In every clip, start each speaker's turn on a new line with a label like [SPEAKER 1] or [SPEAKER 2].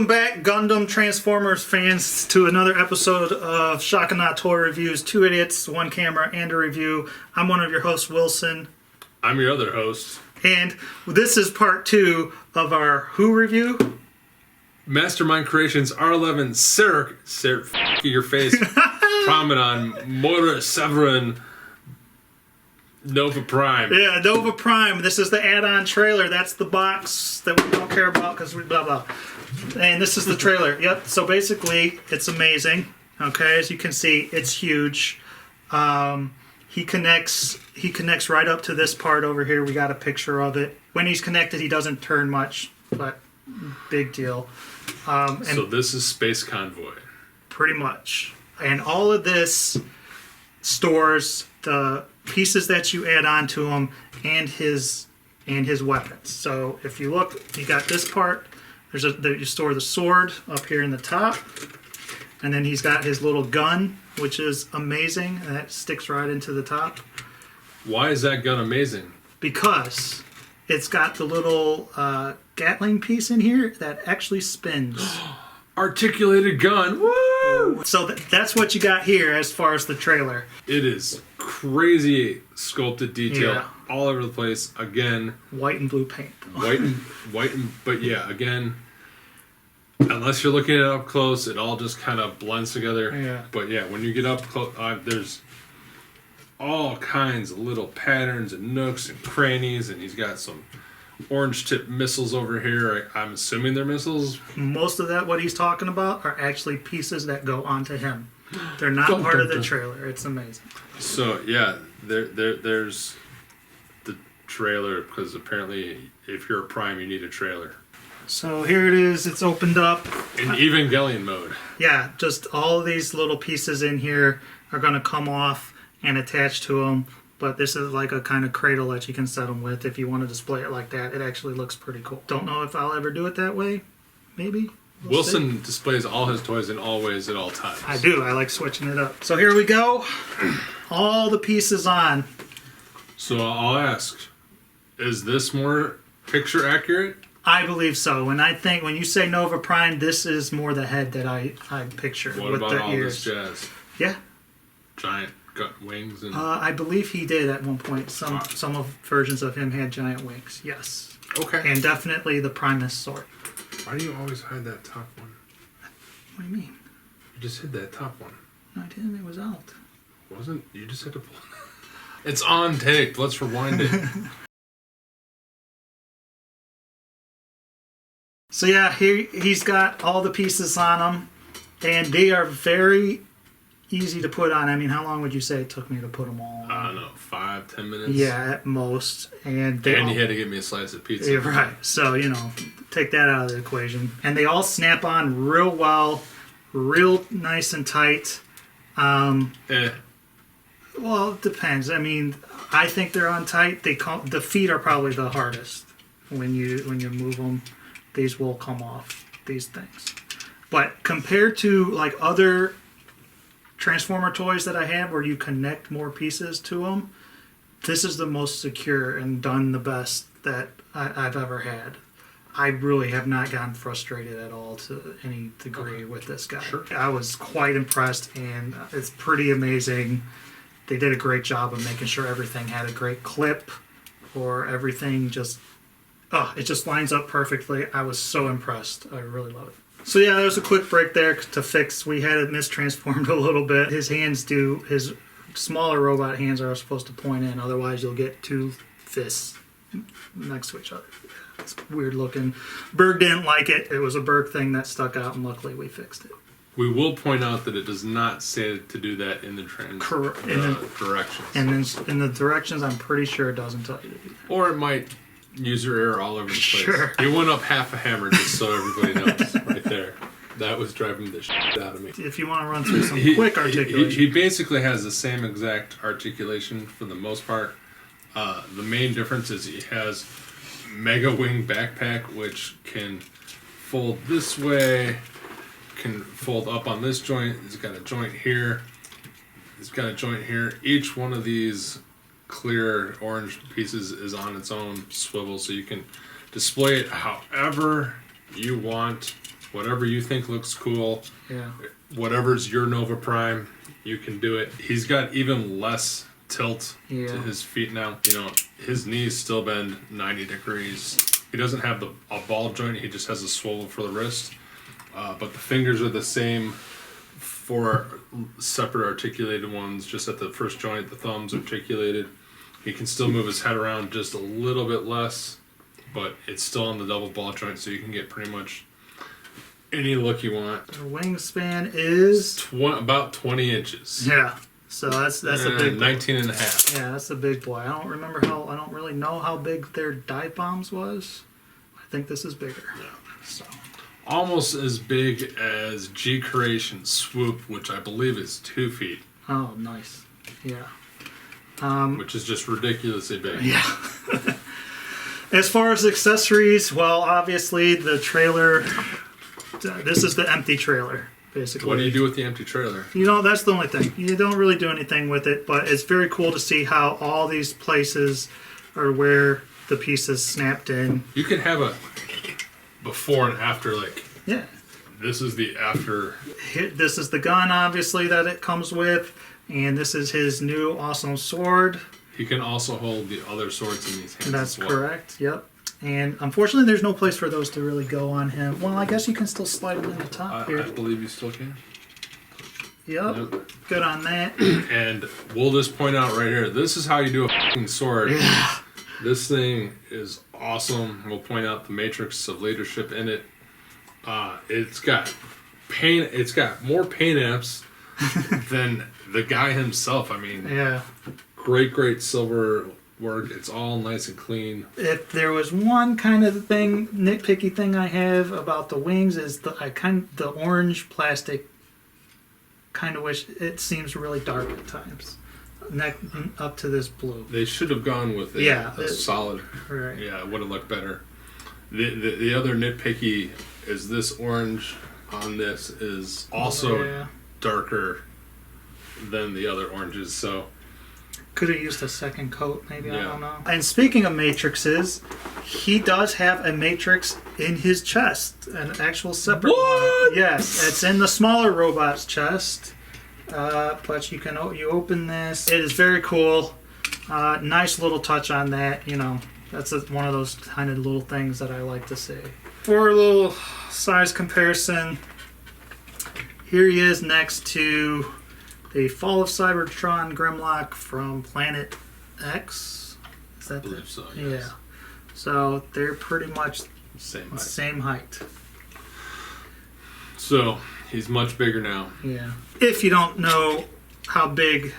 [SPEAKER 1] Welcome back, Gundam Transformers fans, to another episode of Shock and Not Toy Reviews. Two idiots, one camera, and a review. I'm one of your hosts, Wilson.
[SPEAKER 2] I'm your other host.
[SPEAKER 1] And this is part 2 of our Who review?
[SPEAKER 2] Mastermind Creations R11 Seraphicus your face Prominon Motor Severin Nova Prime.
[SPEAKER 1] Yeah, Nova Prime. This is the add-on trailer. That's the box that we don't care about because we blah blah. And this is the trailer. Yep. So basically, it's amazing. Okay, as you can see, it's huge. He connects right up to this part over here. We got a picture of it. When he's connected, he doesn't turn much, but big deal. And
[SPEAKER 2] So this is Space Convoy.
[SPEAKER 1] pretty much. And all of this stores the pieces that you add on to him and his weapons. So if you look, you got this part. You store the sword up here in the top, and then he's got his little gun, which is amazing, and that sticks right into the top
[SPEAKER 2] Why is that gun amazing?
[SPEAKER 1] because it's got the little Gatling piece in here that actually spins.
[SPEAKER 2] Articulated gun. Woo!
[SPEAKER 1] So that's what you got here as far as the trailer.
[SPEAKER 2] It is crazy sculpted detail
[SPEAKER 1] Yeah.
[SPEAKER 2] all over the place. Again,
[SPEAKER 1] White and blue paint.
[SPEAKER 2] white and but yeah, again, unless you're looking at it up close, it all just kind of blends together.
[SPEAKER 1] Yeah.
[SPEAKER 2] But yeah, when you get up close, there's all kinds of little patterns and nooks and crannies, and he's got some orange tip missiles over here. I'm assuming they're missiles.
[SPEAKER 1] Most of that, what he's talking about, are actually pieces that go onto him. They're not
[SPEAKER 2] Dun,
[SPEAKER 1] part
[SPEAKER 2] dun,
[SPEAKER 1] of the
[SPEAKER 2] dun.
[SPEAKER 1] trailer. It's amazing.
[SPEAKER 2] So yeah, there's the trailer, because apparently if you're a Prime, you need a trailer.
[SPEAKER 1] So here it is. It's opened up.
[SPEAKER 2] In Evangelion mode.
[SPEAKER 1] Yeah, just all of these little pieces in here are going to come off and attach to them. But this is like a kind of cradle that you can set them with if you want to display it like that. It actually looks pretty cool. Don't know if I'll ever do it that way. Maybe. We'll see.
[SPEAKER 2] Wilson displays all his toys in all ways at all times.
[SPEAKER 1] I do. I like switching it up. So here we go. All the pieces on.
[SPEAKER 2] So I'll ask, is this more picture accurate?
[SPEAKER 1] I believe so. When you say Nova Prime, this is more the head that I picture
[SPEAKER 2] What
[SPEAKER 1] with
[SPEAKER 2] about
[SPEAKER 1] the
[SPEAKER 2] all
[SPEAKER 1] ears.
[SPEAKER 2] this jazz?
[SPEAKER 1] Yeah.
[SPEAKER 2] Giant gut wings and
[SPEAKER 1] I believe he did at one point. Some of versions of him had giant wings. Yes.
[SPEAKER 2] okay.
[SPEAKER 1] And definitely the Primus sword.
[SPEAKER 2] Why do you always hide that top one?
[SPEAKER 1] What do you mean?
[SPEAKER 2] You just hid that top one.
[SPEAKER 1] No, I didn't. It was out.
[SPEAKER 2] Wasn't you just had to pull? It's on tape. Let's rewind it.
[SPEAKER 1] So yeah, he's got all the pieces on him, and they are very easy to put on. I mean, how long would you say it took me to put them all on?
[SPEAKER 2] I don't know, 5-10 minutes.
[SPEAKER 1] Yeah, at most. And
[SPEAKER 2] And you had to give me a slice of pizza.
[SPEAKER 1] Yeah, right. So, take that out of the equation. And they all snap on real well, real nice and tight. Well, it depends. I mean, I think they're on tight. The feet are probably the hardest. When you move them, these will come off, these things. But compared to like other Transformer toys that I have where you connect more pieces to them, this is the most secure and done the best that I've ever had. I really have not gotten frustrated at all to any degree with this guy.
[SPEAKER 2] Sure.
[SPEAKER 1] I was quite impressed, and it's pretty amazing. They did a great job of making sure everything had a great clip, or everything it just lines up perfectly. I was so impressed. I really love it. So yeah, there was a quick break there to fix. We had it mistransformed a little bit. His smaller robot hands are supposed to point in, otherwise you'll get two fists next to each other. It's weird looking. Berg didn't like it. It was a Berg thing that stuck out, and luckily we fixed it.
[SPEAKER 2] We will point out that it does not say to do that in the directions.
[SPEAKER 1] And then in the directions, I'm pretty sure it doesn't tell you to do that.
[SPEAKER 2] Or it might use your error all over the place.
[SPEAKER 1] Sure.
[SPEAKER 2] You went up half a hammer just so everybody knows right there. That was driving the shit out of me.
[SPEAKER 1] If you want to run through some quick articulation.
[SPEAKER 2] He basically has the same exact articulation for the most part. The main difference is he has Mega Wing Backpack, which can fold this way, can fold up on this joint. He's got a joint here. He's got a joint here. Each one of these clear orange pieces is on its own swivel, so you can display it however you want. Whatever you think looks cool,
[SPEAKER 1] Yeah.
[SPEAKER 2] whatever's your Nova Prime, you can do it. He's got even less tilt
[SPEAKER 1] Yeah.
[SPEAKER 2] to his feet now. You know, his knees still bend 90 degrees. He doesn't have a ball joint. He just has a swivel for the wrist. But the fingers are the same. 4 separate articulated ones, just at the first joint. The thumbs articulated. He can still move his head around just a little bit less, but it's still on the double ball joint, so you can get pretty much any look you want.
[SPEAKER 1] The wingspan is
[SPEAKER 2] About 20 inches.
[SPEAKER 1] yeah. So that's a big
[SPEAKER 2] 19 and a half.
[SPEAKER 1] Yeah, that's a big boy. I don't really know how big their dive bombs was. I think this is bigger.
[SPEAKER 2] Yeah.
[SPEAKER 1] So
[SPEAKER 2] Almost as big as G Creation Swoop, which I believe is 2 feet,
[SPEAKER 1] oh, nice. Yeah.
[SPEAKER 2] which is just ridiculously big.
[SPEAKER 1] Yeah. As far as accessories, well, obviously the trailer. This is the empty trailer, basically.
[SPEAKER 2] What do you do with the empty trailer?
[SPEAKER 1] You know, that's the only thing. You don't really do anything with it, but it's very cool to see how all these places are where the pieces snapped in.
[SPEAKER 2] You can have a before and after, like,
[SPEAKER 1] Yeah.
[SPEAKER 2] this is the after.
[SPEAKER 1] This is the gun, obviously, that it comes with, and this is his new awesome sword.
[SPEAKER 2] He can also hold the other swords in these hands.
[SPEAKER 1] That's
[SPEAKER 2] as well.
[SPEAKER 1] correct, yep. And unfortunately, there's no place for those to really go on him. Well, I guess you can still slide them in the top here.
[SPEAKER 2] I believe you still can.
[SPEAKER 1] Yep.
[SPEAKER 2] Yep.
[SPEAKER 1] Good on that.
[SPEAKER 2] And we'll just point out right here, this is how you do a fucking sword.
[SPEAKER 1] Yeah.
[SPEAKER 2] This thing is awesome. We'll point out the matrix of leadership in it. It's got more paint apps than the guy himself. I mean,
[SPEAKER 1] Yeah.
[SPEAKER 2] great silver work. It's all nice and clean.
[SPEAKER 1] If there was one kind of nitpicky thing I have about the wings is the orange plastic. Kind of wish it seems really dark at times. Up to this blue.
[SPEAKER 2] They should have gone with a solid.
[SPEAKER 1] Right.
[SPEAKER 2] Yeah, it would have looked better. The other nitpicky is this orange on this is also darker than the other oranges. So
[SPEAKER 1] could have used a second coat, maybe. I
[SPEAKER 2] Yeah.
[SPEAKER 1] don't know. And speaking of matrices, he does have a matrix in his chest, an actual separate one. Yes, it's in the smaller robot's chest. But you open this. It is very cool. Nice little touch on that. You know, that's one of those kind of little things that I like to see. For a little size comparison, here he is next to the Fall of Cybertron Grimlock from Planet X. Is that
[SPEAKER 2] I believe so. Yes.
[SPEAKER 1] Yeah. So they're pretty much
[SPEAKER 2] Same height.
[SPEAKER 1] same height.
[SPEAKER 2] So he's much bigger now.
[SPEAKER 1] Yeah. If you don't know how big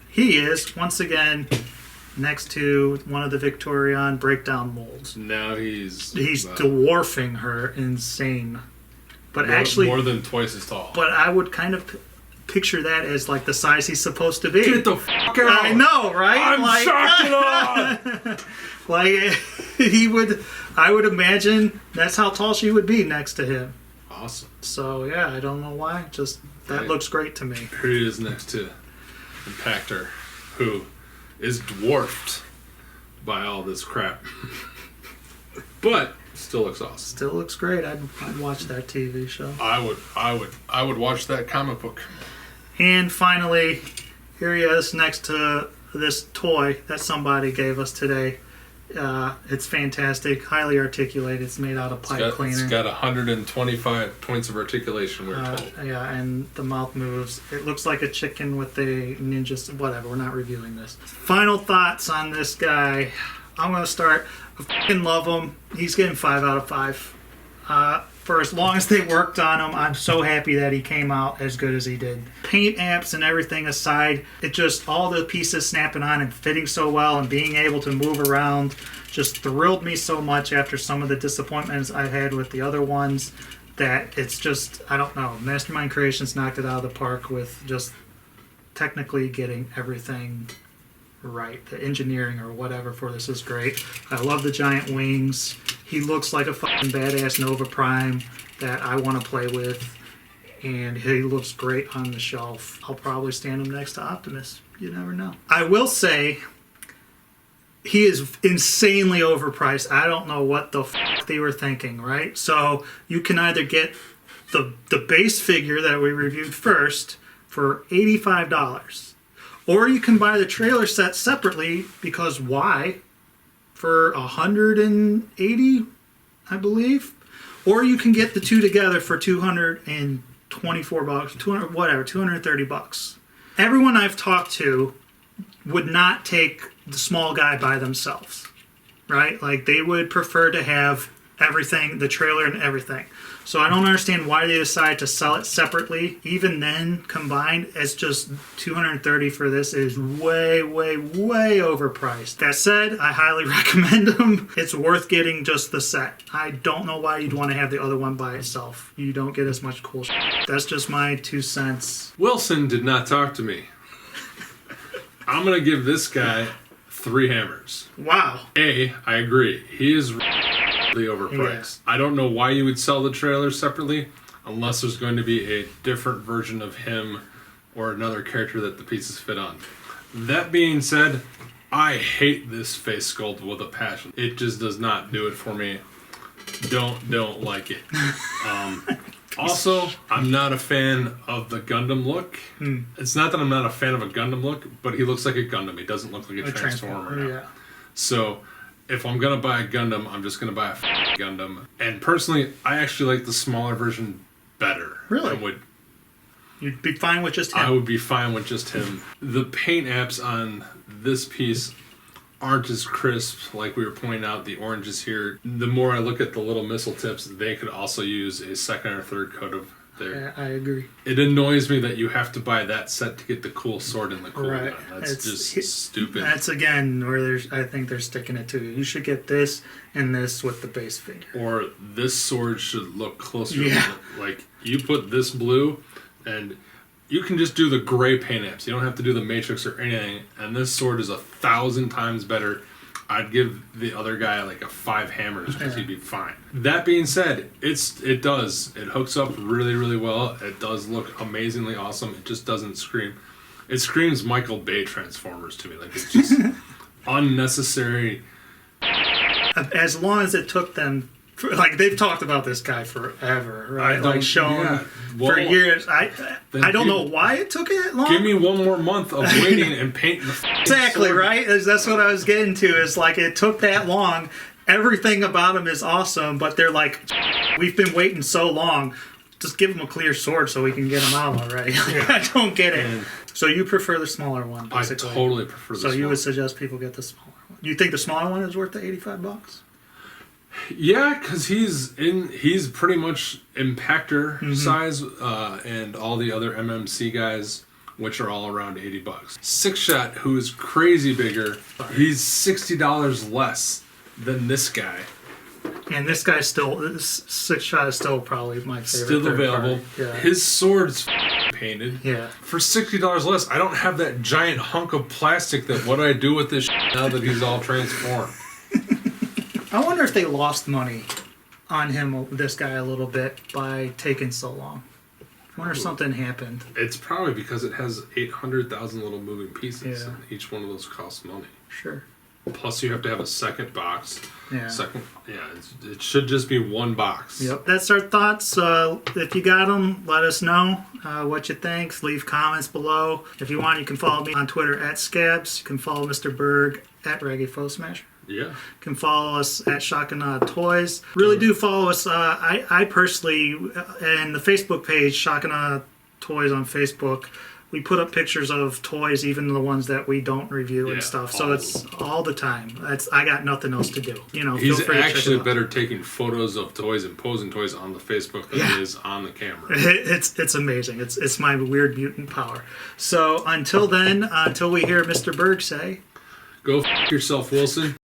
[SPEAKER 1] he is, once again, next to one of the Victorion breakdown molds.
[SPEAKER 2] Now he's
[SPEAKER 1] Dwarfing her insane. But
[SPEAKER 2] more,
[SPEAKER 1] actually,
[SPEAKER 2] more than twice as tall.
[SPEAKER 1] but I would kind of picture that as like the size he's supposed to be.
[SPEAKER 2] Get the fuck out!
[SPEAKER 1] I know, right?
[SPEAKER 2] I'm shocked and awed.
[SPEAKER 1] Like I would imagine that's how tall she would be next to him.
[SPEAKER 2] Awesome.
[SPEAKER 1] So yeah, I don't know why. Just that looks great to me.
[SPEAKER 2] Here he is next to Impactor, who is dwarfed by all this crap, but still looks awesome.
[SPEAKER 1] Still looks great. I'd watch that TV show.
[SPEAKER 2] I would watch that comic book.
[SPEAKER 1] And finally, here he is next to this toy that somebody gave us today. It's fantastic, highly articulated. It's made out of pipe cleaner.
[SPEAKER 2] It's got 125 points of articulation, we're told.
[SPEAKER 1] Yeah, and the mouth moves. It looks like a chicken with a ninja. Whatever, we're not reviewing this. Final thoughts on this guy. I'm going to start. I fucking love him. He's getting 5 out of 5. For as long as they worked on him, I'm so happy that he came out as good as he did. Paint apps and everything aside, it just, all the pieces snapping on and fitting so well and being able to move around just thrilled me so much after some of the disappointments I had with the other ones that it's just, I don't know, Mastermind Creations knocked it out of the park with just technically getting everything right. The engineering or whatever for this is great. I love the giant wings. He looks like a fucking badass Nova Prime that I want to play with. And he looks great on the shelf. I'll probably stand him next to Optimus. You never know. I will say, he is insanely overpriced. I don't know what the fuck they were thinking, right? So you can either get the base figure that we reviewed first for $85. Or you can buy the trailer set separately, because why? For $180, I believe. Or you can get the two together for $224, $230. Everyone I've talked to would not take the small guy by themselves, right? Like, they would prefer to have everything, the trailer and everything. So I don't understand why they decide to sell it separately. Even then, combined, it's just $230 for this is way, way, way overpriced. That said, I highly recommend them. It's worth getting just the set. I don't know why you'd want to have the other one by itself. You don't get as much cool shit. That's just my 2 cents.
[SPEAKER 2] Wilson did not talk to me. I'm going to give this guy 3 hammers.
[SPEAKER 1] Wow.
[SPEAKER 2] I agree. He is overpriced. Yeah. I don't know why you would sell the trailer separately unless there's going to be a different version of him or another character that the pieces fit on. That being said, I hate this face sculpt with a passion. It just does not do it for me. Don't like it. Also, I'm not a fan of the Gundam look. It's not that I'm not a fan of a Gundam look, but he looks like a Gundam. He doesn't look like a Transformer.
[SPEAKER 1] Yeah.
[SPEAKER 2] So, if I'm going to buy a Gundam, I'm just going to buy a Gundam. And personally, I actually like the smaller version better.
[SPEAKER 1] Really? You'd be fine with just him?
[SPEAKER 2] I would be fine with just him. The paint apps on this piece aren't as crisp, like we were pointing out, the oranges here. The more I look at the little missile tips, they could also use a second or third coat of there.
[SPEAKER 1] Yeah, I agree.
[SPEAKER 2] It annoys me that you have to buy that set to get the cool sword and the cool gun. That's just stupid.
[SPEAKER 1] That's again where I think they're sticking it to you. You should get this and this with the base figure.
[SPEAKER 2] Or this sword should look closer.
[SPEAKER 1] Yeah.
[SPEAKER 2] Like, you put this blue, and you can just do the gray paint apps. You don't have to do the matrix or anything. And this sword is 1,000 times better. I'd give the other guy like a 5 hammers because he'd be fine. That being said, it hooks up really, really well. It does look amazingly awesome. It just doesn't scream. It screams Michael Bay Transformers to me. Like, it's just unnecessary.
[SPEAKER 1] As long as it took them, like, they've talked about this guy forever, right? Like, shown for years. I don't know why it took it long.
[SPEAKER 2] Give me one more month of waiting and painting the
[SPEAKER 1] exactly
[SPEAKER 2] sword.
[SPEAKER 1] Right. That's what I was getting to. Is like, it took that long. Everything about him is awesome, but they're like, we've been waiting so long. Just give him a clear sword so we can get him out already. I don't get it. So you prefer the smaller one, basically.
[SPEAKER 2] I totally prefer the smaller one.
[SPEAKER 1] So you would suggest people get the smaller one. You think the smaller one is worth the $85?
[SPEAKER 2] Yeah, because he's pretty much Impactor size, and all the other MMC guys, which are all around $80. Six Shot, who is crazy bigger, he's $60 less than this guy.
[SPEAKER 1] And this guy Six Shot is still probably my favorite.
[SPEAKER 2] Still available.
[SPEAKER 1] Yeah.
[SPEAKER 2] His sword's painted.
[SPEAKER 1] Yeah.
[SPEAKER 2] For $60 less, I don't have that giant hunk of plastic that what do I do with this now that he's all transformed?
[SPEAKER 1] I wonder if they lost money on him, this guy, a little bit by taking so long. I wonder if something happened.
[SPEAKER 2] It's probably because it has 800,000 little moving pieces.
[SPEAKER 1] Yeah.
[SPEAKER 2] And each one of those costs money.
[SPEAKER 1] Sure.
[SPEAKER 2] Plus, you have to have a second box.
[SPEAKER 1] Yeah.
[SPEAKER 2] It should just be one box.
[SPEAKER 1] Yep. That's our thoughts. If you got them, let us know what you think. Leave comments below. If you want, you can follow me on Twitter at Scabs. You can follow Mr. Berg at Reggae Foe Smasher.
[SPEAKER 2] Yeah.
[SPEAKER 1] You can follow us at Shakana Toys. Really do follow us. I personally, and the Facebook page, Shakana Toys on Facebook, we put up pictures of toys, even the ones that we don't review and stuff. So it's all the time. I got nothing else to do.
[SPEAKER 2] He's actually better taking photos of toys and posing toys on the Facebook than he is on the camera.
[SPEAKER 1] It's amazing. It's my weird mutant power. So until then, until we hear Mr. Berg say,
[SPEAKER 2] go f*** yourself, Wilson.